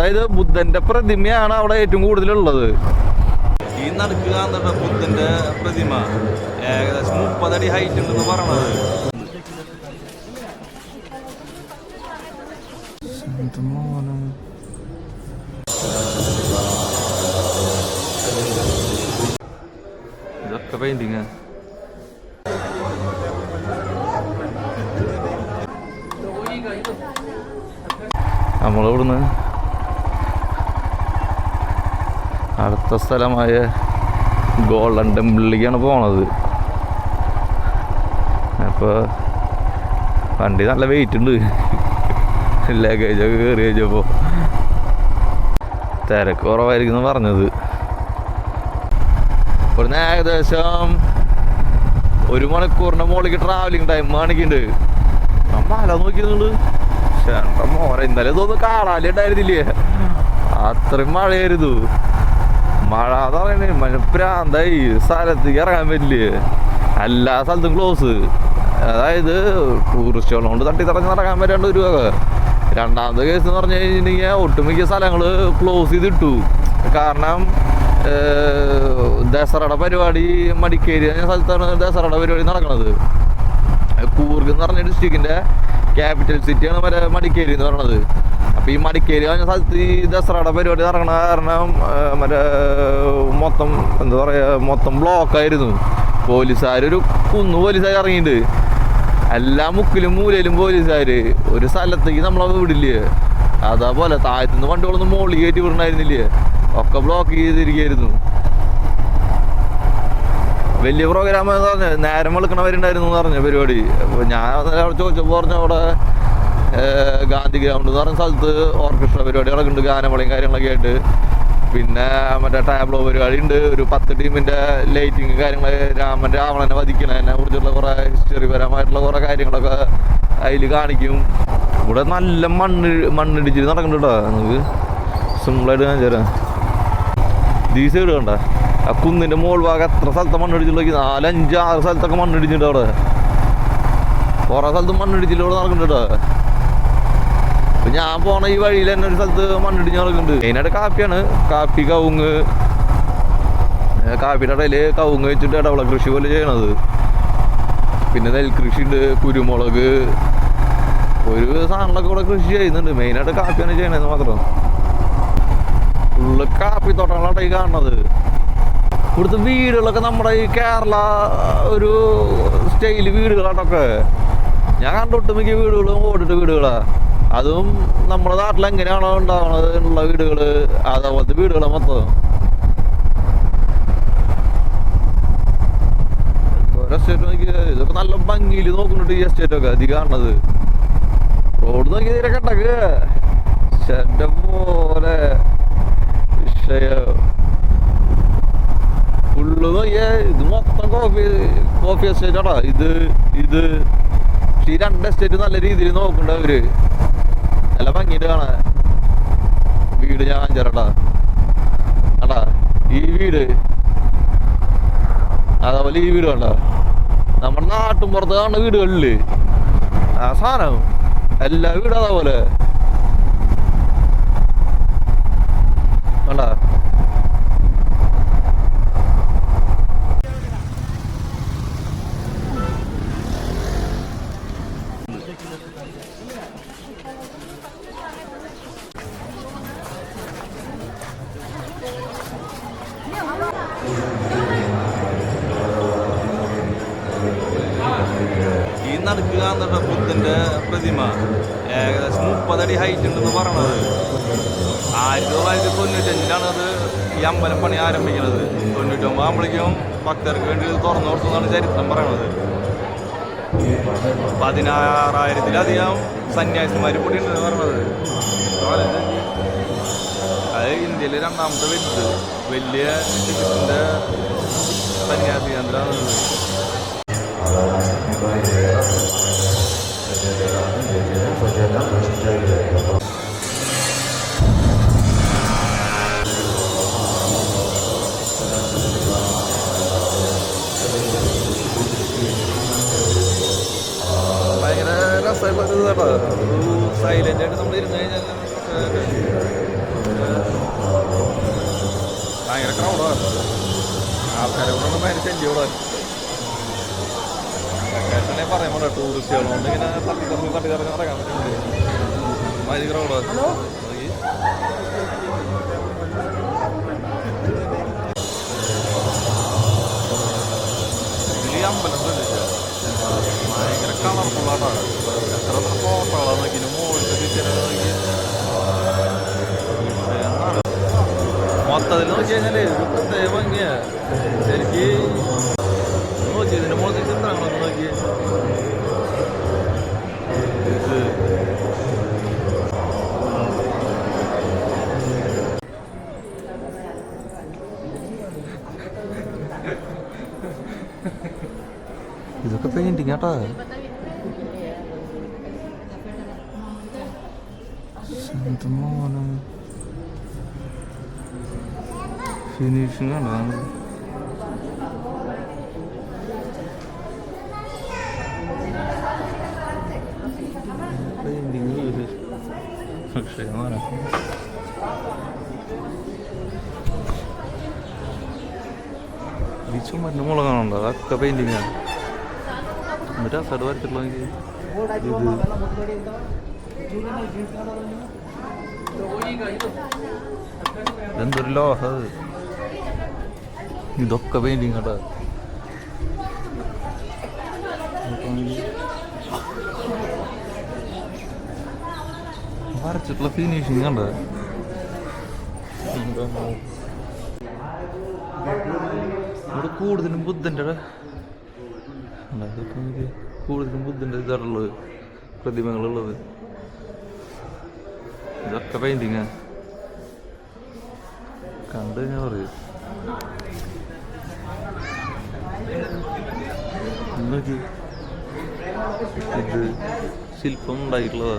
അതായത് ബുദ്ധന്റെ പ്രതിമയാണ് അവിടെ ഏറ്റവും കൂടുതലുള്ളത്. ഈ നടുക്കുക ബുദ്ധന്റെ പ്രതിമ ഏകദേശം 30 അടി ഹൈറ്റ് ഉണ്ടെന്ന് പറയണത്. ഇതൊക്കെ പെയിന്റിങ്. നമ്മളിവിടുന്ന് അടുത്ത സ്ഥലമായ ഗോൾഡൻ ടെമ്പിളിലേക്കാണ് പോണത്. അപ്പോൾ വണ്ടി നല്ല വെയിറ്റ് ഉണ്ട്. ലഗേജൊക്കെ കയറി വെച്ചപ്പോൾ തിരക്ക് കുറവായിരിക്കും എന്ന് പറഞ്ഞത്. ഇവിടുന്ന് ഏകദേശം 1 മണിക്കൂറിൻ്റെ മുകളിലേക്ക് ട്രാവലിംഗ് ടൈം കാണിക്കുന്നുണ്ട്. ആ മല നോക്കിയത് ചേട്ടൻ മോനെ, ഇന്നലെ ഇതൊന്നും കാണാൻ ഉണ്ടായിരുന്നില്ലേ, അത്രയും മഴയായിരുന്നു. മഴ എന്ന് പറയുന്നത് മനഃപ്രാന്തായി, സ്ഥലത്തേക്ക് ഇറങ്ങാൻ പറ്റില്ലേ, എല്ലാ സ്ഥലത്തും ക്ലോസ്. അതായത് ടൂറിസ്റ്റുകൾ കൊണ്ട് തട്ടിത്തടഞ്ഞ് നടക്കാൻ പറ്റാണ്ട് ഒരു വക. രണ്ടാമത്തെ കേസ് എന്ന് പറഞ്ഞു കഴിഞ്ഞിട്ടുണ്ടെങ്കിൽ ഒട്ടുമിക്ക സ്ഥലങ്ങൾ ക്ലോസ് ചെയ്തിട്ടു. കാരണം ദസറയുടെ പരിപാടി മടിക്കേരി എന്ന സ്ഥലത്താണ് ദസറയുടെ പരിപാടി നടക്കുന്നത്. കൂർഗ് എന്ന് പറഞ്ഞ ഡിസ്ട്രിക്റ്റിൻ്റെ ക്യാപിറ്റൽ സിറ്റിയാണ് മടിക്കേരി എന്ന് പറയുന്നത്. അപ്പോൾ ഈ മടിക്കേരി പറഞ്ഞ സ്ഥലത്ത് ഈ ദസറയുടെ പരിപാടി നടക്കണ കാരണം എന്താ പറയുക, മൊത്തം ബ്ലോക്കായിരുന്നു. പോലീസുകാരൊരു പോലീസുകാർ ഇറങ്ങിയിട്ടുണ്ട്. എല്ലാ മുക്കിലും മൂലയിലും പോലീസുകാർ. ഒരു സ്ഥലത്തേക്ക് നമ്മളത് വിടില്ലേ. അതേപോലെ താഴത്തുനിന്ന് വണ്ടികളൊന്നും മുകളിൽ കയറ്റി വിടണമായിരുന്നില്ലേ, ഒക്കെ ബ്ലോക്ക് ചെയ്തിരിക്കുകയായിരുന്നു. വലിയ പ്രോഗ്രാം എന്ന് പറഞ്ഞ നേരം വെളുക്കണവരുണ്ടായിരുന്നു എന്ന് പറഞ്ഞ പരിപാടി. അപ്പോൾ ഞാൻ അവിടെ ചോദിച്ചപ്പോൾ പറഞ്ഞു അവിടെ ഗാന്ധി ഗ്രൗണ്ട് എന്ന് പറഞ്ഞ സ്ഥലത്ത് ഓർക്കസ്ട്ര പരിപാടി നടക്കുന്നുണ്ട്, ഗാനമേളയും കാര്യങ്ങളൊക്കെ ആയിട്ട്. പിന്നെ മറ്റേ ടാബ്ലോ പരിപാടി ഉണ്ട്. ഒരു 10 ടീമിൻ്റെ ലൈറ്റിങ് കാര്യങ്ങൾ, രാവണനെ വധിക്കണതിനെ കുറിച്ചുള്ള കുറേ ഹിസ്റ്ററിപരമായിട്ടുള്ള കുറേ കാര്യങ്ങളൊക്കെ അതിൽ കാണിക്കും. ഇവിടെ നല്ല മണ്ണിടിച്ചിൽ നടക്കുന്നുണ്ട് കേട്ടോ. നമുക്ക് സിമ്പിളായിട്ട് കാണിച്ചു തരാം. ഈ സൈഡ് കണ്ട ആ കുന്നിൻ്റെ മോൾ ഭാഗം എത്ര സ്ഥലത്തെ മണ്ണിടിച്ചിട്ടുണ്ടെങ്കിൽ 4, 5, 6 സ്ഥലത്തൊക്കെ മണ്ണിടിച്ചിട്ടുണ്ട്. അവിടെ കുറേ സ്ഥലത്ത് മണ്ണിടിച്ചിലൂടെ നടക്കുന്നുണ്ട് കേട്ടോ. അപ്പം ഞാൻ പോണ ഈ വഴിയിൽ തന്നെ ഒരു സ്ഥലത്ത് മണ്ണിടിഞ്ഞ് നടക്കുന്നുണ്ട്. മെയിനായിട്ട് കാപ്പിയാണ്. കാപ്പി, കവുങ്ങ്. കാപ്പിയുടെ ഇടയിൽ കവുങ്ങ് വെച്ചിട്ട് ഇടവിള കൃഷി പോലെ ചെയ്യണത്. പിന്നെ നെൽകൃഷി ഉണ്ട്, കുരുമുളക്, ഒരു സാധനങ്ങളൊക്കെ ഇവിടെ കൃഷി ചെയ്യുന്നുണ്ട്. മെയിനായിട്ട് കാപ്പിയാണ് ചെയ്യണതെന്ന് മാത്രം. ഫുള്ള് കാപ്പിത്തോട്ടങ്ങളാണ് ഈ കാണുന്നത്. ഇവിടുത്തെ വീടുകളൊക്കെ നമ്മുടെ ഈ കേരള ഒരു സ്റ്റൈല് വീടുകളാട്ടൊക്കെ. ഞാൻ കണ്ട ഒട്ടുമിക്ക വീടുകളും ഓടിട്ട് വീടുകളാണ്. അതും നമ്മുടെ നാട്ടിൽ എങ്ങനെയാണോ ഉണ്ടാവുന്നത് ഉള്ള വീടുകൾ, അതേപോലത്തെ വീടുകളെ മൊത്തം. എസ്റ്റേറ്റ് നോക്കിയ ഇതൊക്കെ നല്ല ഭംഗിയിൽ നോക്കുന്നുണ്ട്. ഈ എസ്റ്റേറ്റൊക്കെ അധികം കാണുന്നത്. റോഡ് നോക്കി തീരെ കണ്ടക്ക് ചേട്ട പോലെ ഫുള്ള് നോക്കിയ ഇത് മൊത്തം കോഫി എസ്റ്റേറ്റാടാ. ഇത് ഈ 2 എസ്റ്റേറ്റ് നല്ല രീതിയിൽ നോക്കണ്ട അവര്. നല്ല ഭംഗിയിട്ട് കാണാൻ വീട്. ഞാൻ കാണിച്ചേരട്ടാ കണ്ടാ ഈ വീട്, അതേപോലെ ഈ വീട് കണ്ട. നമ്മുടെ നാട്ടും പുറത്ത് കാണുന്ന വീടുകളില് ആ സാധനം എല്ലാ വീടും അതേപോലെ കണ്ടാ. ഈ നടുക്കുക ബുദ്ധന്റെ പ്രതിമ ഏകദേശം 30 അടി ഹൈറ്റ് ഉണ്ടെന്ന് പറയണത്. 1995 അത് ഈ അമ്പലം പണി ആരംഭിക്കുന്നത്. 99 ആകുമ്പോഴേക്കും ഭക്തർക്ക് വേണ്ടി തുറന്നു കൊടുത്തതാണ് ചരിത്രം പറയണത്. 16,000-ലധികം സന്യാസിമാർ കൂടി ഉണ്ടെന്ന് പറഞ്ഞത്. അത് ഇന്ത്യയിലെ 2ാമത്തെ വലിയ ടിക്കറ്റിൻ്റെ സന്യാസി കേന്ദ്രമാണ്. ഭയങ്കര രസമായിട്ടുള്ള കേട്ടോ. സൈലൻ്റ് ആയിട്ട് നമ്മൾ ഇരുന്ന് കഴിഞ്ഞാൽ ഭയങ്കര ക്രൗഡാണ്. ആൾക്കാരെ കൂടെ മരിച്ചെഞ്ചി ഇവിടെ വെക്കേഷനെ പറയുമ്പോൾ ടൂറിസ്റ്റുകളുണ്ട് ഇങ്ങനെ തട്ടിക്കറങ്ങി ഇറങ്ങാൻ പറ്റുന്നുണ്ട്. മരി ക്രൗഡാണ്. ഈ അമ്പലം ശ്രദ്ധിച്ചാൽ ഭയങ്കര കളർഫുള്ളാണ്. എത്ര ഫോട്ടോകളാണ് നോക്കി മുകളിൽ നോക്കി മൊത്തത്തിൽ നോക്കി കഴിഞ്ഞാല് പ്രത്യേക ഭംഗിയാ. ശരിക്ക് നോക്കി ഇതിന്റെ മുകളിൽ ചിത്രങ്ങളൊക്കെ നോക്കി ഇതൊക്കെ പെയിന്റിങ് കേട്ടാ. ഫിനിഷിങ് ആണ്. പെയിന്റിങ് പക്ഷേ ഈ ചുമരിൻ്റെ മുളക് കാണുന്നുണ്ടോ? അതൊക്കെ പെയിന്റിങ്ങാണ്. എന്നിട്ട് ആ സൈഡ് വരച്ചിട്ടുള്ള ഇത് എന്തൊരു ലോഹ. ഇതൊക്കെ പെയിന്റിങ് കേട്ടോ. വരച്ചിട്ടുള്ള ഫിനിഷിങ് കണ്ടോ? ഇവിടെ കൂടുതലും ബുദ്ധൻ്റെ ഇതാണുള്ളത്, പ്രതിമകളുള്ളത്. ഇതൊക്കെ പെയിന്റിങ്ങാ. കണ്ടു കഴിഞ്ഞാൽ പറയും നോക്കി ഇത് ശില്പം ഉണ്ടായിട്ടുള്ളതാ.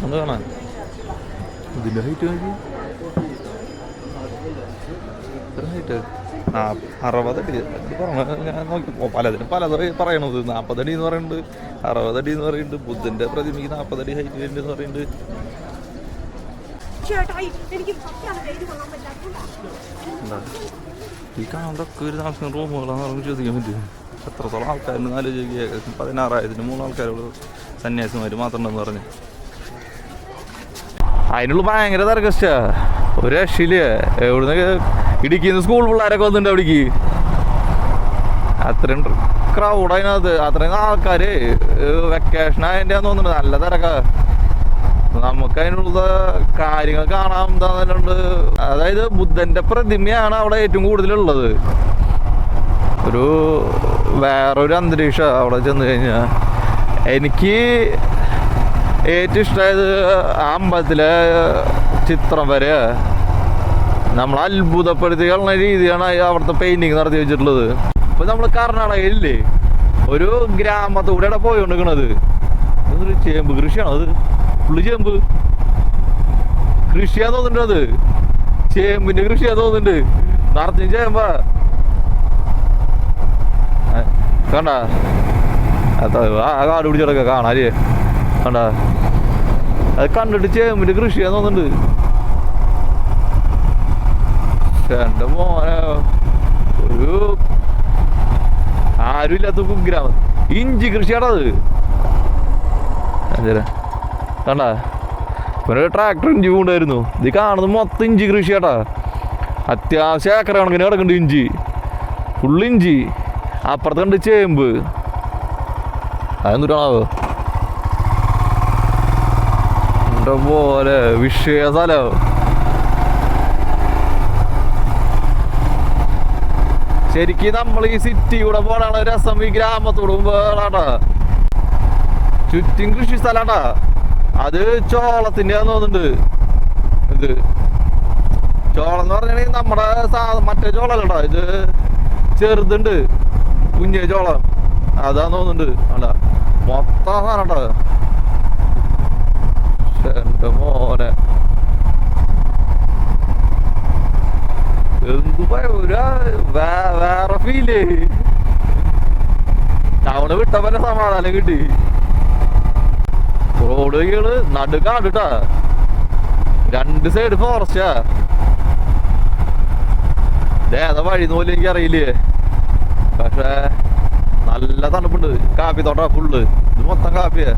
നല്ല കാണാൻ. ഇതിൻ്റെ ഹൈറ്റ് നോക്കി, എത്ര ഹൈറ്റ്? 60 അടി. ഞാൻ നോക്കി പലതിനും പലത് പറയണത്. 40 അടി എന്ന് പറയുന്നുണ്ട്, 60 അടി എന്ന് പറയുന്നുണ്ട്. ബുദ്ധൻ്റെ പ്രതിമയ്ക്ക് 40 അടി ഹൈറ്റ് വരുന്നുണ്ട് പറയുന്നുണ്ട്. ഈ കാണുന്നതൊക്കെ ഒരു താമസം റൂമുകളാന്ന് പറഞ്ഞ് ചോദിക്കാൻ പറ്റും. എത്രത്തോളം ആൾക്കാരെന്ന് ആലോചിക്കുക. 16,000 3 ആൾക്കാരുള്ള സന്യാസിമാർ മാത്രം ഉണ്ടെന്ന് പറഞ്ഞു. അതിനുള്ള ഭയങ്കര തർക്കസ്റ്റാ. ഒരു രക്ഷയില്ല. എവിടുന്ന് ഇടുക്കിന്ന് സ്കൂൾ പിള്ളേരൊക്കെ വന്നിട്ടുണ്ട് അവിടേക്ക്. അത്രയും ക്രൗഡ് അതിനകത്ത്. അത്രയും ആൾക്കാർ വെക്കേഷൻ അതിൻ്റെ തോന്നുന്നുണ്ട്. നല്ല തിരക്കാ. നമുക്ക് അതിനുള്ള കാര്യങ്ങൾ കാണാൻ എന്താന്നുണ്ട്. അതായത് ബുദ്ധൻ്റെ പ്രതിമയാണ് അവിടെ ഏറ്റവും കൂടുതലുള്ളത്. ഒരു വേറൊരു അന്തരീക്ഷം അവിടെ ചെന്ന് കഴിഞ്ഞാൽ. എനിക്ക് ഏറ്റവും ഇഷ്ടമായത് ആ അമ്പലത്തിലെ ചിത്രം വരെ നമ്മൾ അത്ഭുതപ്പെടുത്തി കളഞ്ഞ രീതിയാണ് അവിടുത്തെ പെയിന്റിങ് നടത്തി വെച്ചിട്ടുള്ളത്. ഇപ്പൊ നമ്മൾ കർണാടകയില്ലേ ഒരു ഗ്രാമത്തൂടെയാണ് പോയിക്കൊണ്ടിരിക്കണത്. അതൊരു ചേമ്പ് കൃഷിയാണോ? അത് ഫുള്ള് ചേമ്പ് കൃഷിയാന്ന് തോന്നുന്നുണ്ട്. അത് ചേമ്പിന്റെ കൃഷിയാന്ന് തോന്നുന്നുണ്ട്. നിറച്ചും ചേമ്പാ. കണ്ട ആ കാട് പിടിച്ചടക്ക കാണാല്ലേ? കണ്ട അത് കണ്ടിട്ട് ചേമ്പിന്റെ കൃഷിയാന്ന് തോന്നുന്നുണ്ട്. എന്റെ മോനെ ഒരു ആരും ഇല്ലാത്ത കുഗ്രാമം. ഇഞ്ചി കൃഷിയാണത്. അതെ കണ്ട ഒരു ട്രാക്ടർ ഇഞ്ചി കൊണ്ടായിരുന്നു. ഇത് കാണുന്നത് മൊത്തം ഇഞ്ചി കൃഷിയാട്ടാ. അത്യാവശ്യം ഏക്കർ കണക്കിന് കിടക്കുന്നുണ്ട് ഇഞ്ചി. ഫുള്ള് ഇഞ്ചി. അപ്പുറത്ത് കണ്ട് ചേമ്പ്. അതെന്തിട്ടാണോ എന്റെ പോലെ വിഷയ സ്ഥലം. ശരിക്കും നമ്മൾ ഈ സിറ്റി കൂടെ പോലാണ് രസം. ഈ ഗ്രാമത്തോട് പോകാട്ടാ. ചുറ്റും കൃഷി സ്ഥലാട്ടാ. അത് ചോളത്തിന്റെ തോന്നുന്നുണ്ട്. ഇത് ചോളം എന്ന് പറഞ്ഞാൽ നമ്മുടെ മറ്റേ ചോളല്ലടാ. ഇത് ചെറുതുണ്ട് കുഞ്ഞേ ചോളം. അതാന്ന് തോന്നുന്നുണ്ട്. അല്ല മൊത്തം സാധനട്ടാ. എന്റെ മോനെ എന്ത് വേറെ ഫീല്. ടൗണ് വിട്ടപ്പന്നെ സമാധാനം കിട്ടി. റോഡ് റോഡ് കേള് നടുക്കാണ്ടിട്ടാ, 2 സൈഡ് ഫോറസ്റ്റാ. ഏതാ വഴി പോലും എനിക്ക് അറിയില്ലേ. പക്ഷെ നല്ല തണുപ്പുണ്ട്. കാപ്പി തോട്ട ഫുള്ള്, ഇത് മൊത്തം കാപ്പിയാ.